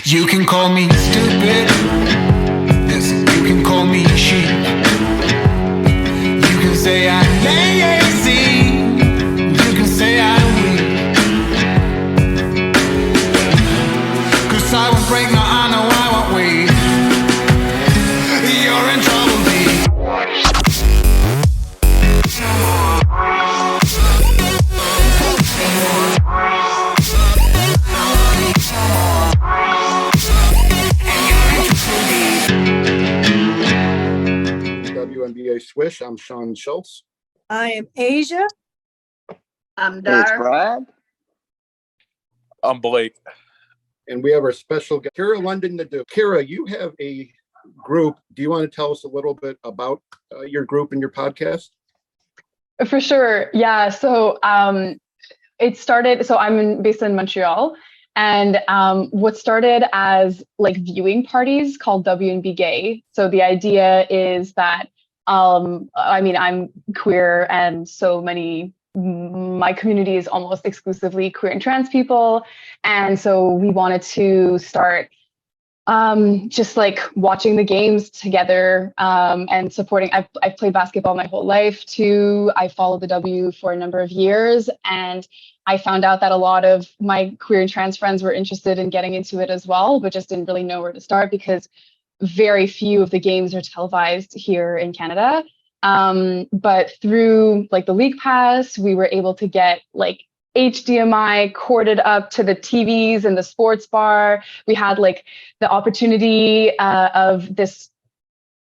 You can call me stupid. Listen, you can call me sheep. You can say I'm lazy. You can say I'm weak. 'Cause I won't break, no, I know I won't wait. You're in trouble, deep. WNBA Swish. I'm Sean Schultz. I am Asia. I'm It's Dar. Brad. I'm Blake. And we have our special guest, Kira London. Kira, you have a group. Do you want to tell us a little bit about your group and your podcast? For sure. Yeah. So it started, so based in Montreal, and what started as like viewing parties called WNB Gay. So the idea is that, I'm queer, and so my community is almost exclusively queer and trans people. And so we wanted to start just like watching the games together and supporting. I've played basketball my whole life too. I followed the W for a number of years, and I found out that a lot of my queer and trans friends were interested in getting into it as well, but just didn't really know where to start because very few of the games are televised here in Canada. But through like the League Pass, we were able to get like HDMI corded up to the TVs in the sports bar. We had like the opportunity of this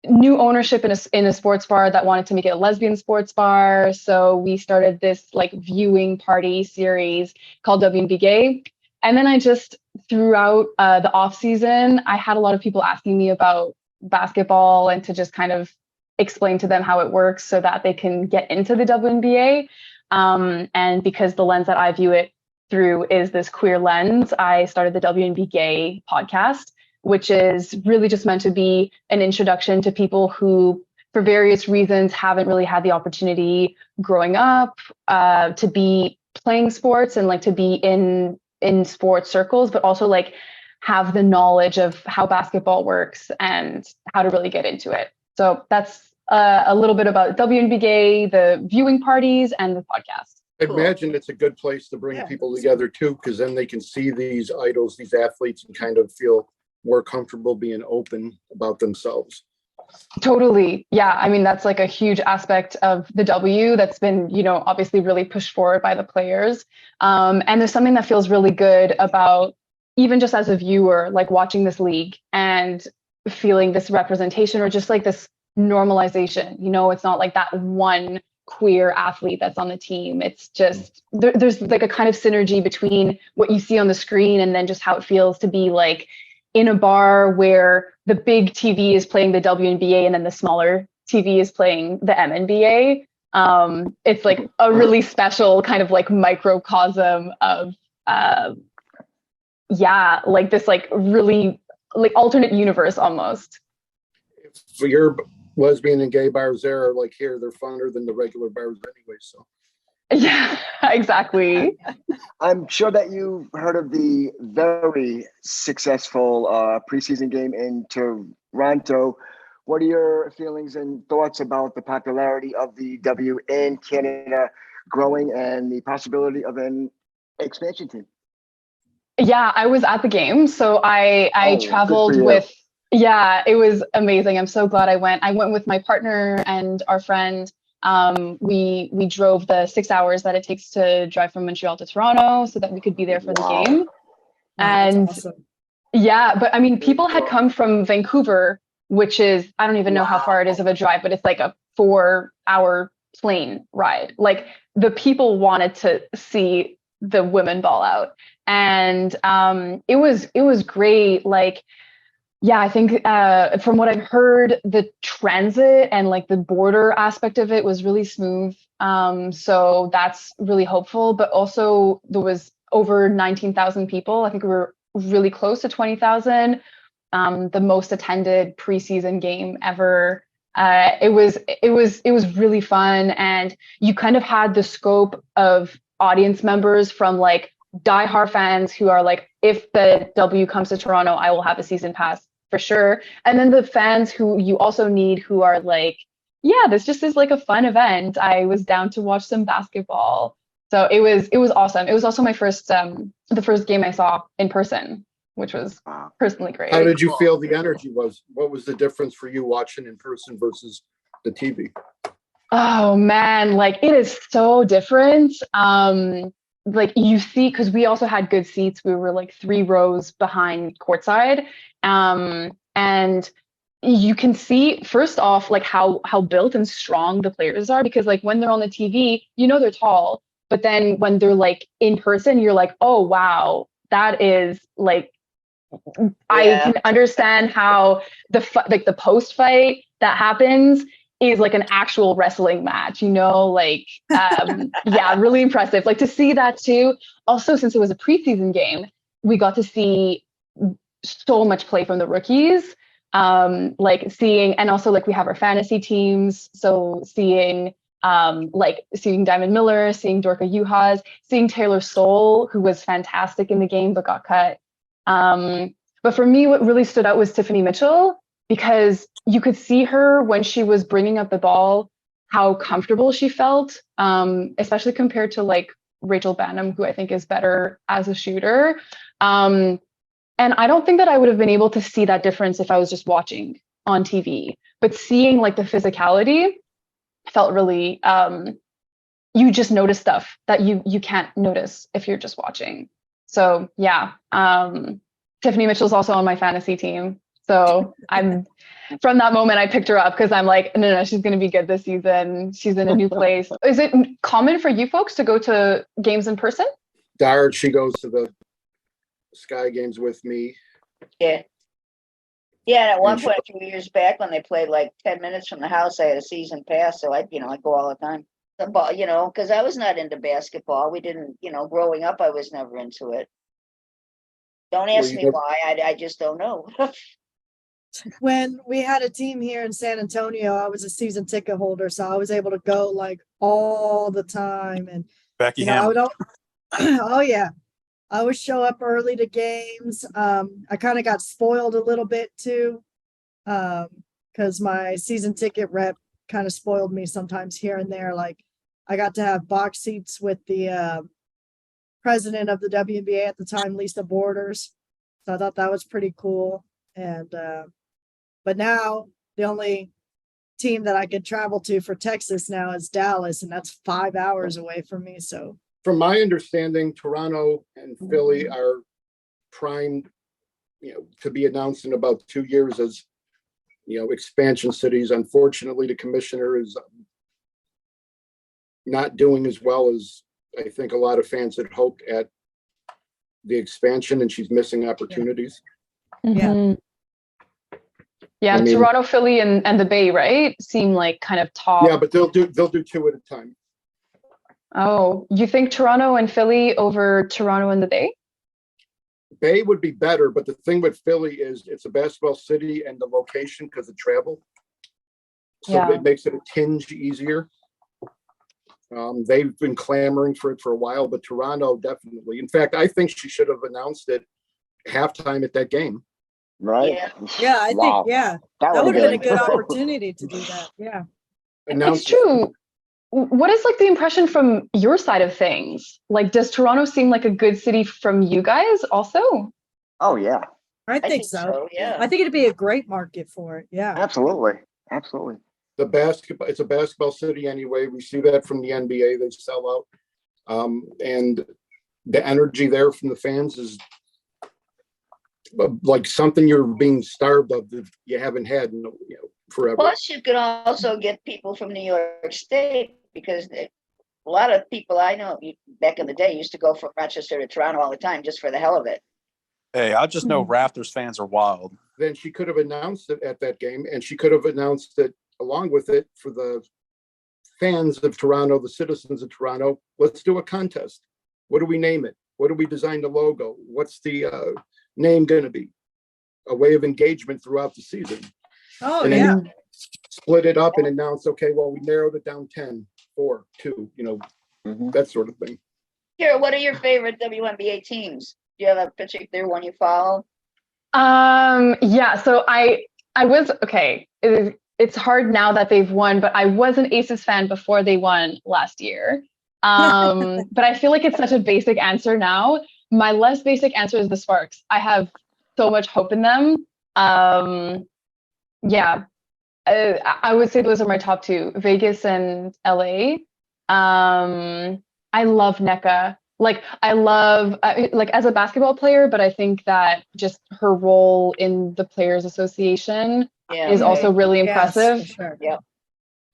new ownership in a sports bar that wanted to make it a lesbian sports bar. So we started this like viewing party series called WNB Gay. And then I just, throughout the off season, I had a lot of people asking me about basketball and to just kind of explain to them how it works so that they can get into the WNBA. And because the lens that I view it through is this queer lens, I started the WNB Gay podcast, which is really just meant to be an introduction to people who, for various reasons, haven't really had the opportunity growing up to be playing sports and like to be in sports circles, but also like have the knowledge of how basketball works and how to really get into it. So that's a little bit about WNB Gay, the viewing parties, and the podcast. I imagine it's a good place to bring people together too, because then they can see these idols, these athletes, and kind of feel more comfortable being open about themselves. Totally. Yeah. I mean, that's like a huge aspect of the W that's been, obviously really pushed forward by the players. And there's something that feels really good about, even just as a viewer, like watching this league and feeling this representation or just like this normalization. It's not like that one queer athlete that's on the team. It's just, there's like a kind of synergy between what you see on the screen and then just how it feels to be like in a bar where the big TV is playing the WNBA and then the smaller TV is playing the MNBA. It's like a really special kind of like microcosm of, like this like really like alternate universe almost. For your lesbian and gay bars there are like here, they're funner than the regular bars anyway, so. Yeah, exactly. I'm sure that you've heard of the very successful preseason game in Toronto. What are your feelings and thoughts about the popularity of the W in Canada growing and the possibility of an expansion team? Yeah, I was at the game. So I traveled with, it was amazing. I'm so glad I went. I went with my partner and our friend. We drove the 6 hours that it takes to drive from Montreal to Toronto so that we could be there for the game. And awesome. Yeah, but I mean, people had come from Vancouver, which is, I don't even know how far it is of a drive, but it's like a 4-hour plane ride. Like the people wanted to see the women ball out. And it was great. Like, yeah, I think from what I've heard, the transit and like the border aspect of it was really smooth. So that's really hopeful. But also there was over 19,000 people. I think we were really close to 20,000. The most attended preseason game ever. It was really fun, and you kind of had the scope of audience members from like diehard fans who are like if the W comes to Toronto, I will have a season pass for sure. And then the fans who you also need, who are like, yeah, this just is like a fun event. I was down to watch some basketball. So it was awesome. It was also my first the first game I saw in person, which was Wow. personally great. How did you feel the energy was? What was the difference for you watching in person versus the TV? Oh man, like it is so different. Like you see, because we also had good seats. We were like 3 rows behind courtside. And you can see first off like how built and strong the players are, because like when they're on the TV, you know they're tall, but then when they're like in person, you're like, oh wow, that is like I can understand how like the post fight that happens is like an actual wrestling match, you know, like yeah, really impressive. Like to see that too. Also, since it was a preseason game, we got to see so much play from the rookies. Like seeing, and also like we have our fantasy teams, so seeing like seeing Diamond Miller, seeing Dorka Juhas, seeing Taylor Stoll, who was fantastic in the game but got cut. But for me, what really stood out was Tiffany Mitchell, because you could see her when she was bringing up the ball, how comfortable she felt, especially compared to like Rachel Banham, who I think is better as a shooter. And I don't think that I would have been able to see that difference if I was just watching on TV. But seeing like the physicality felt really, you just notice stuff that you can't notice if you're just watching. So yeah, Tiffany Mitchell's also on my fantasy team. So I'm from that moment I picked her up because I'm like, no, she's going to be good this season. She's in a new place. Is it common for you folks to go to games in person? Dart, she goes to the Sky games with me. Yeah. Yeah, and at one point a few years back when they played like 10 minutes from the house, I had a season pass, so I go all the time. The ball, because I was not into basketball. We didn't, growing up, I was never into it. Don't ask me why. I just don't know. When we had a team here in San Antonio, I was a season ticket holder, so I was able to go like all the time. And Becky I Hammond. would, oh yeah, I would show up early to games. I kind of got spoiled a little bit too, because my season ticket rep kind of spoiled me sometimes here and there. Like I got to have box seats with the president of the WNBA at the time, Lisa Borders. So I thought that was pretty cool. And but now the only team that I could travel to for Texas now is Dallas, and that's 5 hours away from me. So From my understanding, Toronto and Philly are primed, to be announced in about 2 years as, expansion cities. Unfortunately, the commissioner is not doing as well as I think a lot of fans had hoped at the expansion, and she's missing opportunities. Yeah. Yeah, I mean, Toronto, Philly, and the Bay, right? Seem like kind of top. Yeah, but they'll do 2 at a time. Oh, you think Toronto and Philly over Toronto and the Bay? Bay would be better, but the thing with Philly is it's a basketball city and the location because of travel. So it makes it a tinge easier. They've been clamoring for it for a while, but Toronto definitely. In fact, I think she should have announced it halftime at that game. Right? yeah, I think that that would have been a good good. opportunity to do that. Yeah. It's true. What is like the impression from your side of things? Like, does Toronto seem like a good city from you guys also? Oh yeah, I think so. Yeah. I think it'd be a great market for it. Yeah. absolutely. It's a basketball city anyway. We see that from the NBA. They sell out. And the energy there from the fans is like something you're being starved of that you haven't had forever. Plus, you could also get people from New York State, because a lot of people I know back in the day used to go from Rochester to Toronto all the time just for the hell of it. Hey, I just know Raptors fans are wild. Then she could have announced it at that game, and she could have announced it along with it for the fans of Toronto, the citizens of Toronto. Let's do a contest. What do we name it? What do we design the logo? What's the name going to be? A way of engagement throughout the season. Oh, And yeah. then split it up and announce, okay, well, we narrowed it down 10, 4, 2, that sort of thing. Here, what are your favorite WNBA teams? Do you have a particular one you follow? Yeah, so I was okay. It's hard now that they've won, but I was an Aces fan before they won last year. But I feel like it's such a basic answer now. My less basic answer is the Sparks. I have so much hope in them. Yeah, I would say those are my top two, Vegas and LA. I love NECA. Like I love like as a basketball player, but I think that just her role in the Players Association Yeah. is also really Yes, impressive, for sure. Yep.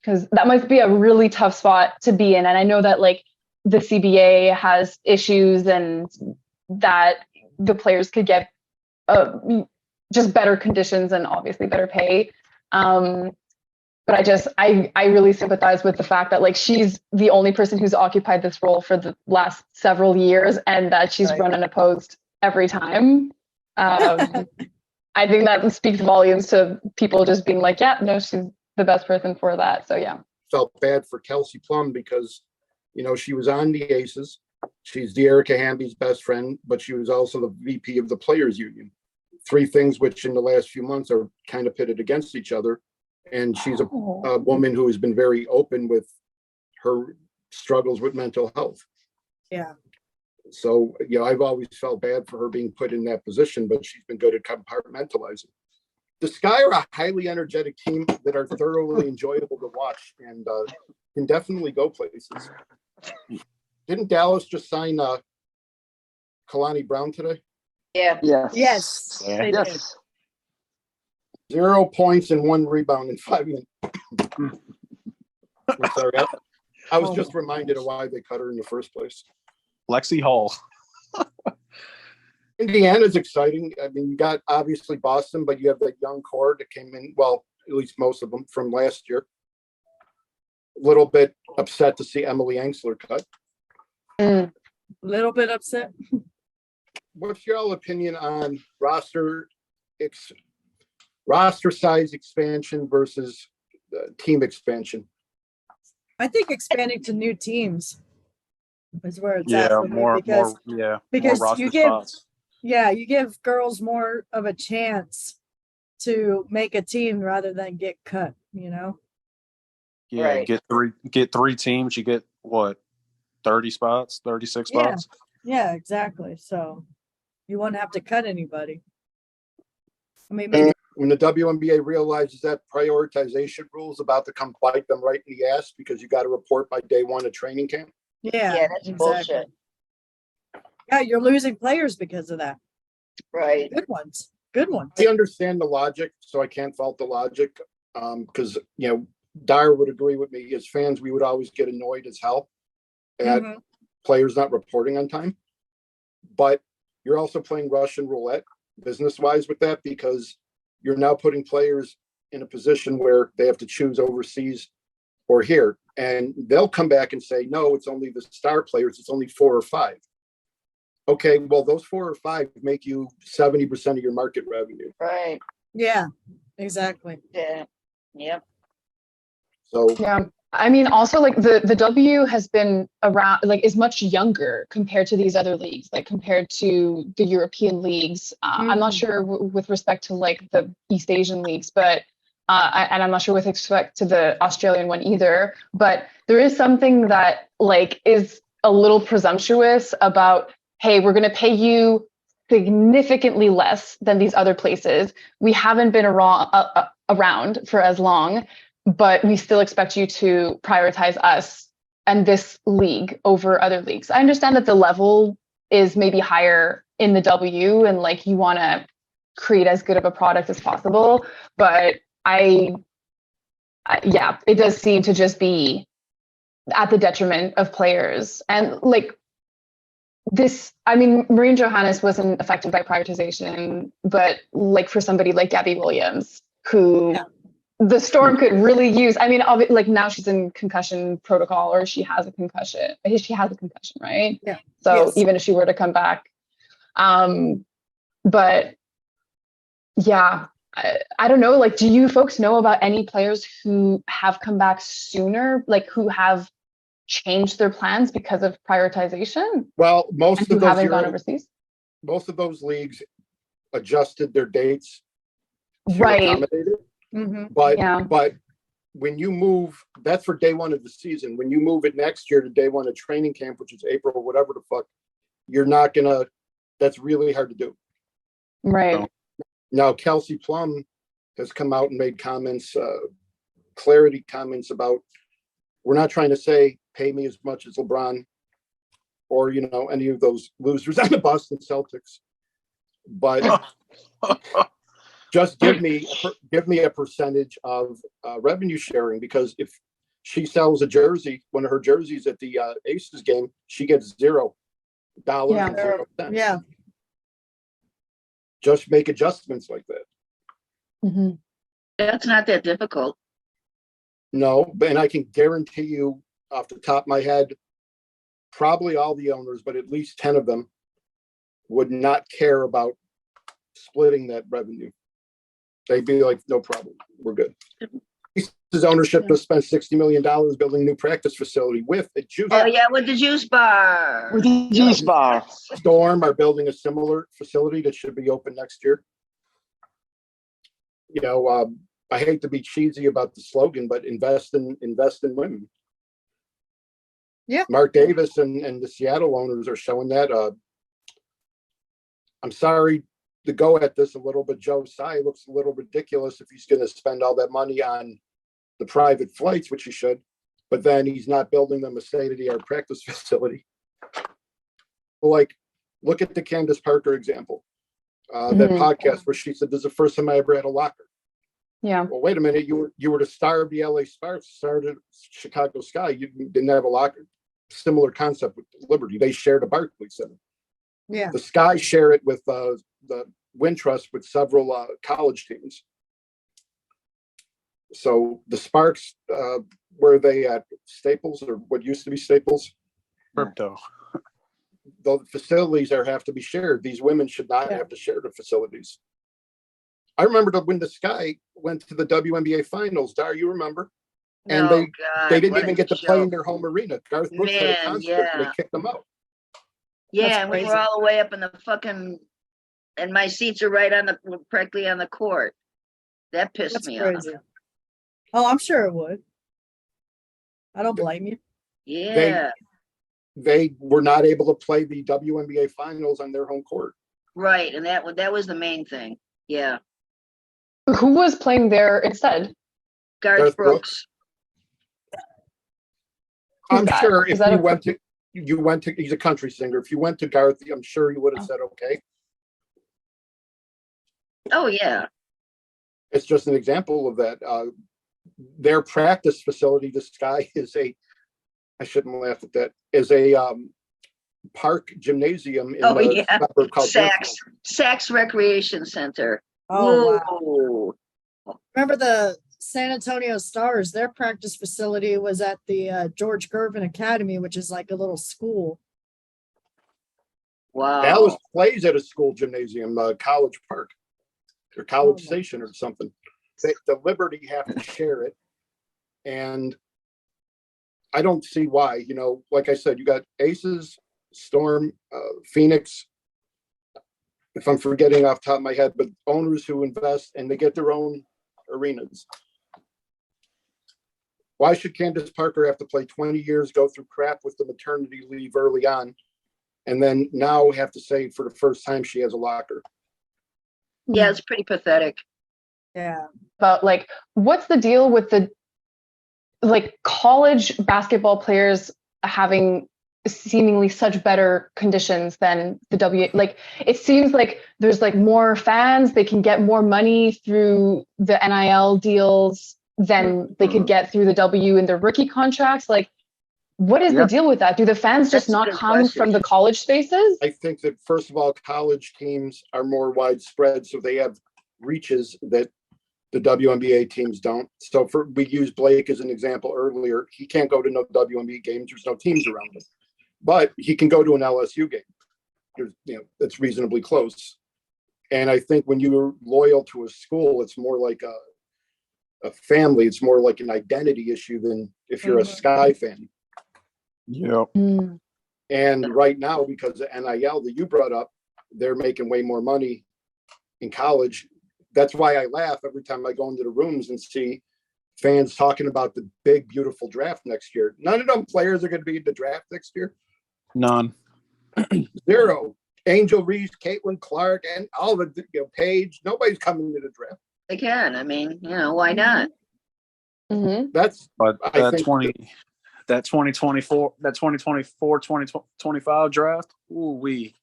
because that must be a really tough spot to be in. And I know that like the CBA has issues and that the players could get just better conditions and obviously better pay. But I really sympathize with the fact that like she's the only person who's occupied this role for the last several years and that she's Right. run unopposed every time. I think that speaks volumes to people just being like, yeah, no, she's the best person for that. So yeah. Felt bad for Kelsey Plum because, you know, she was on the Aces. She's De'Erica Hamby's best friend, but she was also the VP of the Players Union. Three things which in the last few months are kind of pitted against each other. And she's a woman who has been very open with her struggles with mental health. Yeah. So, you know, I've always felt bad for her being put in that position, but she's been good at compartmentalizing. The Sky are a highly energetic team that are thoroughly enjoyable to watch and can definitely go places. Didn't Dallas just sign Kalani Brown today? Yeah. Yes. Yes. Yeah. They did. Yes. 0 points and 1 rebound in 5 minutes. I'm sorry. I was just reminded of why they cut her in the first place. Lexi Hall. Indiana's exciting. I mean, you got obviously Boston, but you have that young core that came in, well, at least most of them from last year. A little bit upset to see Emily Angsler cut. Little bit upset. What's your all opinion on roster size expansion versus team expansion? I think expanding to new teams is where it's at Yeah, for me more because more roster you give spots. you give girls more of a chance to make a team rather than get cut, you know? Yeah, Right. get three teams, you get what, 30 spots, 36 Yeah. spots? Yeah, exactly. So you won't have to cut anybody. I mean, And when the WNBA realizes that prioritization rules about to come bite them right in the ass because you got to report by day one of training camp. yeah, That's bullshit. Yeah, you're losing players because of that. Right. Good ones. Good ones. I understand the logic, so I can't fault the logic. Because you know, Dyer would agree with me. As fans, we would always get annoyed as hell at Mhm. players not reporting on time. But you're also playing Russian roulette business-wise with that because you're now putting players in a position where they have to choose overseas or here. And they'll come back and say, no, it's only the star players. It's only 4 or 5. Okay, well, those 4 or 5 make you 70% of your market revenue. Right. Yeah, exactly. Yeah. Yep. So Yeah. I mean, also like the W has been around, like is much younger compared to these other leagues, like compared to the European leagues. I'm not sure with respect to like the East Asian leagues, but and I'm not sure with respect to the Australian one either. But there is something that like is a little presumptuous about, hey, we're going to pay you significantly less than these other places. We haven't been around for as long, but we still expect you to prioritize us and this league over other leagues. I understand that the level is maybe higher in the W and like you want to create as good of a product as possible, but yeah, it does seem to just be at the detriment of players. And like this, I mean, Marine Johannes wasn't affected by prioritization, but like for somebody like Gabby Williams, who the Storm could really use. I mean, like now she's in concussion protocol, or she has a concussion. She has a concussion, right? Yeah. So Yes. even if she were to come back, but yeah, I don't know. Like, do you folks know about any players who have come back sooner, like who have changed their plans because of prioritization well, most and who of those haven't gone overseas? both of those leagues adjusted their dates to Right. accommodate it. Mhm. But Yeah. but when you move, that's for day one of the season. When you move it next year to day one of training camp, which is April or whatever the fuck, you're not gonna. That's really hard to do. Right. Now, Kelsey Plum has come out and made comments, clarity comments about we're not trying to say pay me as much as LeBron or any of those losers on the Boston Celtics, but just give me a percentage of revenue sharing, because if she sells a jersey, one of her jerseys at the Aces game, she gets $0. Yeah. And 0 cents. Yeah. Just make adjustments like that. Hmm. That's not that difficult. No, and I can guarantee you off the top of my head, probably all the owners, but at least 10 of them would not care about splitting that revenue. They'd be like, no problem, we're good. His ownership just spent $60 million building a new practice facility with a juice. Oh yeah, with the juice bar. With the juice bar. Storm are building a similar facility that should be open next year. I hate to be cheesy about the slogan, but invest in women. Yeah. Mark Davis and the Seattle owners are showing that. I'm sorry to go at this a little, but Joe Tsai looks a little ridiculous if he's going to spend all that money on the private flights, which he should, but then he's not building them a state-of-the-art practice facility. Like, look at the Candace Parker example, that podcast where she said, "This is the first time I ever had a locker." Yeah. Well, wait a minute. You were the star of the LA Sparks, started Chicago Sky. You didn't have a locker. Similar concept with Liberty. They shared a Barclays Center. Yeah. The Sky share it with the Wintrust with several college teams. So the Sparks, where are they at? Staples, or what used to be Staples? Crypto. The facilities have to be shared. These women should not have to share the facilities. I remember when the Sky went to the WNBA finals. Dar, you remember? And Oh, God, they didn't what even a get to play joke. in their home arena. Garth Brooks had a Man, concert yeah. and they kicked them out. Yeah, That's and we were crazy. all the way up in the fucking, and my seats are right practically on the court. That pissed That's me off. crazy. Oh, I'm sure it would. I don't blame you. Yeah, They were not able to play the WNBA finals on their home court. right, and that was the main thing. Yeah, Who was playing there instead? Garth Garth Brooks. I'm that? sure Is if that you went to, he's a country singer. If you went to Garth, I'm sure you would have said, okay. Oh yeah, It's just an example of that. Their practice facility, the Sky, I shouldn't laugh at that, is a park gymnasium in Oh, the yeah. suburb called Saks Recreation Center. Oh, wow. Whoa. Remember the San Antonio Stars, their practice facility was at the George Gervin Academy, which is like a little school. Wow. Dallas plays at a school gymnasium, College Park, or College Oh, Station or something. The Liberty have to share it. And I don't see why. Like I said, you got Aces, Storm, Phoenix, if I'm forgetting off the top of my head, but owners who invest and they get their own arenas. Why should Candace Parker have to play 20 years, go through crap with the maternity leave early on, and then now have to say for the first time she has a locker? Yeah, it's pretty pathetic. Yeah. About like, what's the deal with the college basketball players having seemingly such better conditions than the it seems like there's more fans, they can get more money through the NIL deals than they could get through the W in their rookie contracts. What is the deal with that? Do the fans just That's a not good come question. from the college spaces? I think that, first of all, college teams are more widespread, so they have reaches that the WNBA teams don't. So we used Blake as an example earlier. He can't go to no WNBA games. There's no teams around him, but he can go to an LSU game. That's reasonably close. And I think when you're loyal to a school, it's more like a family. It's more like an identity issue than if you're a Sky fan. Yep. Mm. And right now, because of NIL that you brought up, they're making way more money in college. That's why I laugh every time I go into the rooms and see fans talking about the big, beautiful draft next year. None of them players are going to be in the draft next year. None. Zero. Angel Reese, Caitlin Clark, and all the Paige. Nobody's coming to the draft. They can. I mean, why not? That's But I that think 2024, that 2024, 2025 draft. Ooh wee.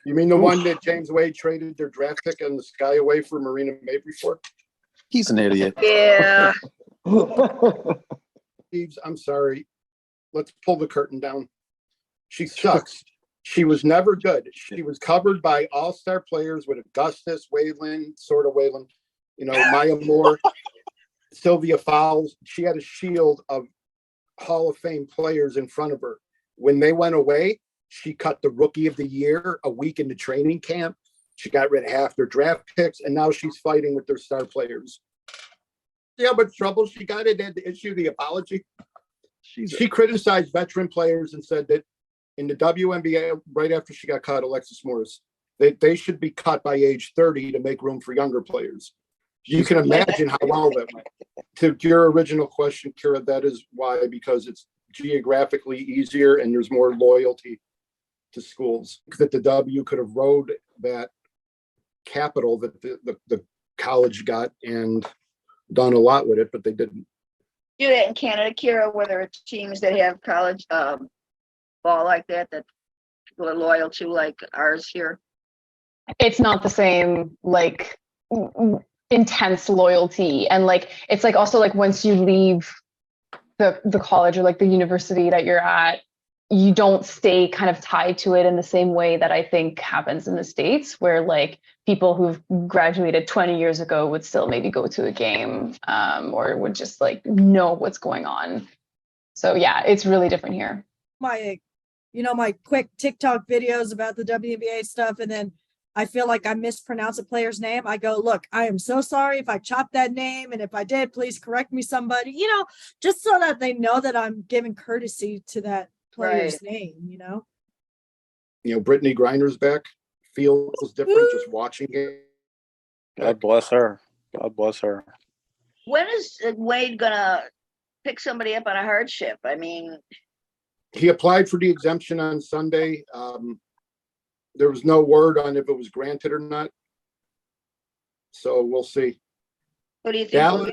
You mean the one that James Wade traded their draft pick on the sky away for Marina Mabry for? He's an idiot. Yeah. Steve's, I'm sorry. Let's pull the curtain down. She sucks. She was never good. She was covered by all-star players with Augustus, Wayland, Maya Moore, Sylvia Fowles. She had a shield of Hall of Fame players in front of her. When they went away, she cut the Rookie of the Year a week into training camp. She got rid of half their draft picks, and now she's fighting with their star players. See how much trouble she got in, had to issue the apology. She criticized veteran players and said that in the WNBA, right after she got cut, Alexis Morris, they should be cut by age 30 to make room for younger players. You can imagine how well that went. To your original question, Kira, that is why, because it's geographically easier and there's more loyalty to schools. That the W could have rode that capital that the college got and done a lot with it, but they didn't. Do that in Canada, Kira, where there are teams that have college ball like that people are loyal to, like ours here. It's not the same, like, intense loyalty. And like, it's like also like once you leave the college or like the university that you're at, you don't stay kind of tied to it in the same way that I think happens in the States, where like people who've graduated 20 years ago would still maybe go to a game or would just like know what's going on. So yeah, it's really different here. My quick TikTok videos about the WNBA stuff, and then I feel like I mispronounce a player's name. I go, look, I am so sorry if I chopped that name, and if I did, please correct me, somebody, just so that they know that I'm giving courtesy to that player's name, Brittany Griner's back. Feels different just watching it. God bless her. God bless her. When is Wade gonna pick somebody up on a hardship? I mean, he applied for the exemption on Sunday. There was no word on if it was granted or not. So we'll see. what do you think? Dallas,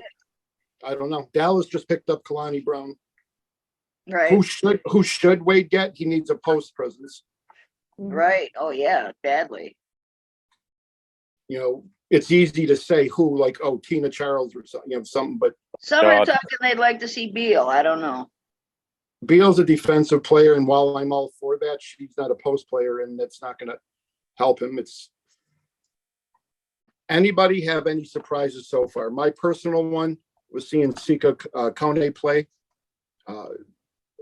I don't know. Dallas just picked up Kalani Brown. Right. Who should Wade get? He needs a post presence. Right. Oh yeah, badly. It's easy to say who, like, Tina Charles or something, but Some are talking they'd like to see Beal. I don't know. Beal's a defensive player, and while I'm all for that, she's not a post player, and that's not going to help him. Anybody have any surprises so far? My personal one was seeing Sika Kone play.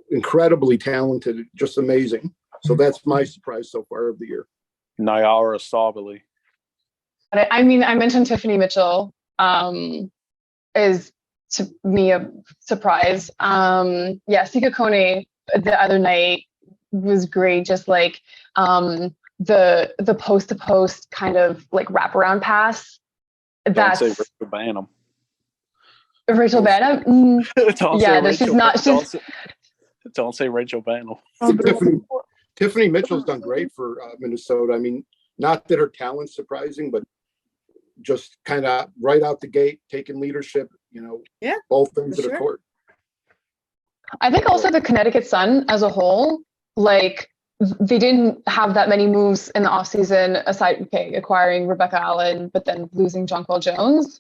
Incredibly talented, just amazing. So that's my surprise so far of the year. Nyara Sabali. I mean, I mentioned Tiffany Mitchell is to me a surprise. Sika Kone the other night was great. Just like the post to post kind of like wraparound pass. Don't say Rachel Banham. Rachel Banham. Don't say Rachel Banham. Tiffany Mitchell's done great for Minnesota. I mean, not that her talent's surprising, but just kind of right out the gate, taking leadership, both ends of the court. I think also the Connecticut Sun as a whole, like they didn't have that many moves in the offseason aside, acquiring Rebecca Allen, but then losing Jonquel Jones.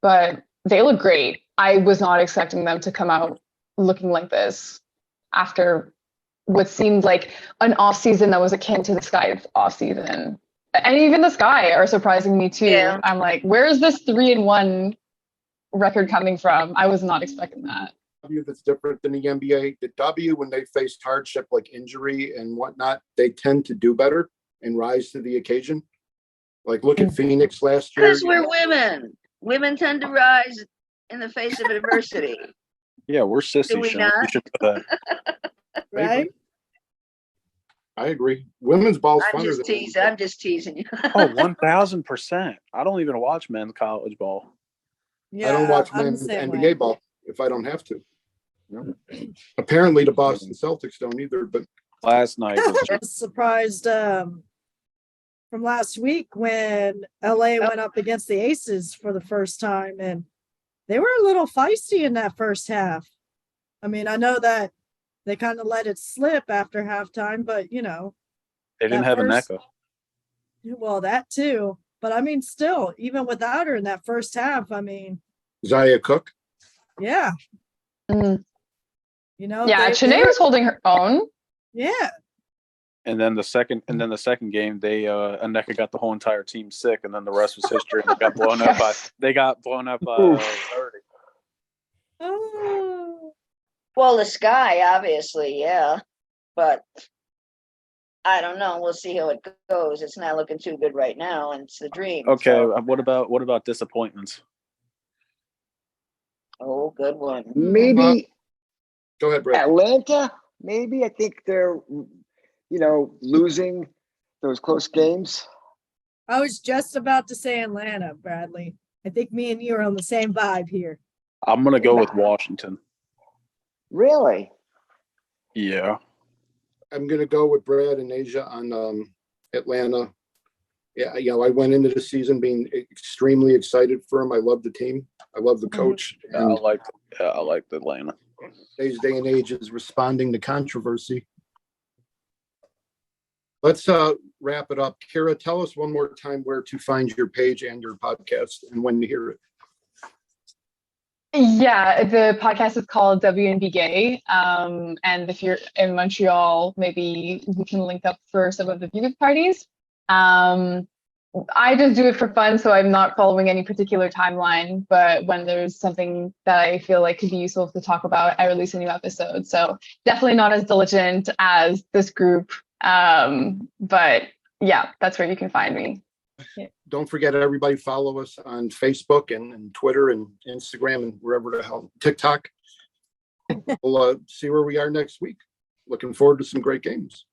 But they look great. I was not expecting them to come out looking like this after what seemed like an offseason that was akin to the Sky offseason. And even the Sky are surprising me too. Yeah. I'm like, where is this 3-1 record coming from? I was not expecting that. That's different than the NBA. The W, when they faced hardship like injury and whatnot, they tend to do better and rise to the occasion. Like look at Phoenix last year. Because we're women. Women tend to rise in the face of adversity. Yeah, we're sissy. Do we not? We should do that. Right? I agree. Women's ball's I'm funner just than teasing. I'm just teasing you. Oh, 1000%. I don't even watch men's college ball. Yeah, I don't watch I'm the men's same NBA way. ball if I don't have to. Apparently the Boston Celtics don't either, but Last night was I was surprised from last week when LA went up against the Aces for the first time, and they were a little feisty in that first half. I mean, I know that they kind of let it slip after halftime, but they didn't that have first- a NECA. well, that too. But I mean, still, even without her in that first half, I mean, Zaya Cook. yeah, Mm. Yeah, they Chennai were- was holding her own. yeah, And then the second game, they Aneka got the whole entire team sick, and then the rest was history. And they got blown up by 30. oh, Well, the Sky, obviously, yeah, but I don't know. We'll see how it goes. It's not looking too good right now, and it's the dream. Okay, so- what about disappointments? Oh, good one. Maybe Go ahead, Brett. Atlanta. Maybe I think they're, losing those close games. I was just about to say Atlanta, Bradley. I think me and you are on the same vibe here. I'm gonna go with Washington. Really? Yeah. I'm gonna go with Brad and Asia on Atlanta. Yeah, I went into the season being extremely excited for him. I love the team. I love the coach. I And like Atlanta. today's day and age is responding to controversy. Let's wrap it up. Kira, tell us one more time where to find your page and your podcast and when to hear it. Yeah, the podcast is called WNB Gay. And if you're in Montreal, maybe we can link up for some of the viewing parties. I just do it for fun, so I'm not following any particular timeline. But when there's something that I feel like could be useful to talk about, I release a new episode. So definitely not as diligent as this group. But yeah, that's where you can find me. Don't forget, everybody, follow us on Facebook and Twitter and Instagram and wherever the hell, TikTok. We'll see where we are next week. Looking forward to some great games.